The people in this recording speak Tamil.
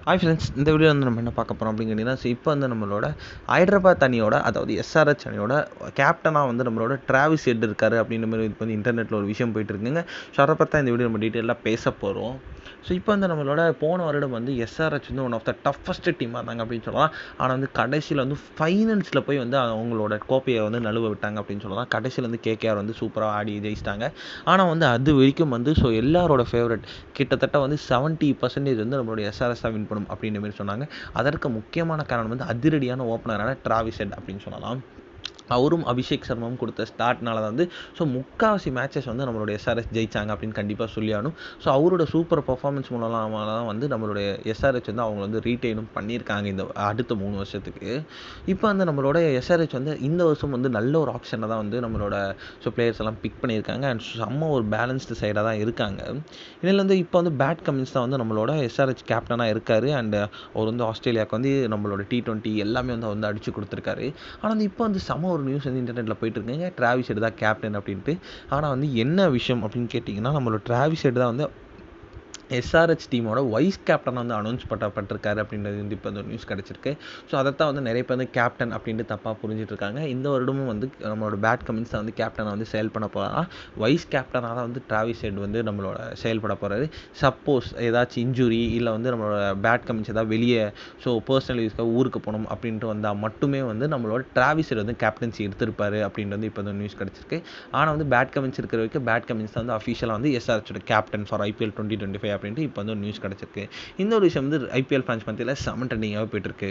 ஹாய் ஃப்ரெண்ட்ஸ், இந்த வீடியோ வந்து நம்ம என்ன பார்க்க போகிறோம் அப்படின்னு கேட்டிங்கன்னா, இப்போ வந்து நம்மளோட ஹைதராபாத் அணியோட, அதாவது எஸ்ஆர்ஹெச் அணியோட கேப்டனாக வந்து நம்மளோட டிராவிஸ் ஹெட் இருக்காரு அப்படின்ற மாதிரி இப்போ வந்து இன்டர்நெட்டில் ஒரு விஷயம் போயிட்டு இருக்குங்க. ஸோ அதை பற்றி தான் இந்த வீடியோ நம்ம டீட்டெயிலாக பேச போகிறோம். ஸோ இப்போ வந்து நம்மளோட போன வருடம் வந்து எஸ்ஆர்ஹெச் வந்து ஒன் ஆஃப் த டஃபஸ்ட் டீமாக இருந்தாங்க அப்படின்னு சொல்லலாம். ஆனால் வந்து கடைசியில் வந்து ஃபைனல்ஸில் போய் வந்து அவங்களோட கோப்பையை வந்து நழுவ விட்டாங்க அப்படின்னு சொல்லலாம். கடைசியில் வந்து கேகேஆர் வந்து சூப்பராக ஆடி ஜெயிச்சிட்டாங்க. ஆனால் வந்து அது வரைக்கும் வந்து ஸோ எல்லாரோட ஃபேவரட் கிட்டத்தட்ட வந்து 70% வந்து நம்மளுடைய எஸ்ஆர்எஸ் தான் வின் பண்ணும் அப்படின்ற மாதிரி சொன்னாங்க. அதற்கு முக்கியமான காரணம் வந்து அதிரடியான ஓப்பனரான டிராவிஸ் ஹெட் அப்படின்னு சொல்லலாம். அவரும் அபிஷேக் சர்மாவும் கொடுத்த ஸ்டார்ட்னால தான் வந்து ஸோ முக்கால்வாசி மேட்சஸ் வந்து நம்மளுடைய எஸ்ஆர்எஸ் ஜெயிச்சாங்க அப்படின்னு கண்டிப்பாக சொல்லியாகணும். ஸோ அவரோட சூப்பர் பர்ஃபார்மன்ஸ் மூலமாக தான் வந்து நம்மளுடைய எஸ்ஆர்ஹெச் வந்து அவங்க வந்து ரீட்டைனும் பண்ணியிருக்காங்க இந்த அடுத்த 3 வருஷத்துக்கு. இப்போ வந்து நம்மளோட எஸ்ஆர்ஹெச் வந்து இந்த வருஷம் வந்து நல்ல ஒரு ஆப்ஷனை தான் வந்து நம்மளோட பிளேயர்ஸ் எல்லாம் பிக் பண்ணியிருக்காங்க. அண்ட் செம்ம ஒரு பேலன்ஸ்டு சைடாக தான் இருக்காங்க. இதில் வந்து இப்போ வந்து பேட் கமின்ஸ் தான் வந்து நம்மளோட எஸ்ஆர்ஹெச் கேப்டனாக இருக்கார். அண்ட் அவர் வந்து ஆஸ்திரேலியாவுக்கு வந்து நம்மளோட T20 எல்லாமே வந்து அடிச்சு கொடுத்துருக்காரு. ஆனால் வந்து இப்போ வந்து ஒரு நியூஸ் வந்து இன்டர்நெட்டில் போயிட்டு இருக்குங்க, டிராவிஸ் ஹெட் தான் கேப்டன் அப்படின்ட்டு. ஆனால் வந்து என்ன விஷயம் அப்படின்னு கேட்டிங்கன்னா, நம்மளோட டிராவிஸ் ஹெட் தான் வந்து எஸ்ஆர்ஹெச் டீமோட வைஸ் கேப்டன் வந்து அனௌன்ஸ் பண்ணப்பட்டிருக்காரு அப்படின்றது வந்து இப்போ வந்து நியூஸ் கிடச்சிருக்கு. ஸோ அதைத்தான் வந்து நிறைய பேர் வந்து கேப்டன் அப்படின்ட்டு தப்பாக புரிஞ்சுட்டு இருக்காங்க. இந்த வருடமும் வந்து நம்மளோட பேட் கமின்ஸ் தான் வந்து கேப்டனை வந்து செயல் பண்ண போகிறாங்க. வைஸ் கேப்டனாக தான் வந்து டிராவிஸ் ஹெட் வந்து நம்மளோட செயல்பட போகிறாரு. சப்போஸ் ஏதாச்சும் இன்ஜுரி இல்லை வந்து நம்மளோட பேட் கமின்ஸ் ஏதாவது வெளியே பர்சனல் யூஸ்க்காக ஊருக்கு போகணும் அப்படின்ட்டு வந்தால் மட்டுமே வந்து நம்மளோட டிராவிஸ் ஹெட் வந்து கேப்டன்சி எடுத்திருப்பாரு அப்படின்ட்டு வந்து இப்போ வந்து நியூஸ் கிடச்சிருக்கு. ஆனால் வந்து பேட் கமின்ஸ் இருக்கிற வரைக்கும் பேட் கமின்ஸ் தான் வந்து அஃபிஷியலாக வந்து எஸ்ஆர்ஹெச்சோட கேப்டன் ஃபார் IPL 2025 அப்படின்ட்டு இப்போ வந்து ஒரு நியூஸ் கிடச்சிருக்கு. இந்த ஒரு விஷயம் வந்து IPL ஃபேன்ஸ் மத்தியில் செம ட்ரெண்டிங்காகவே போயிட்டுருக்கு.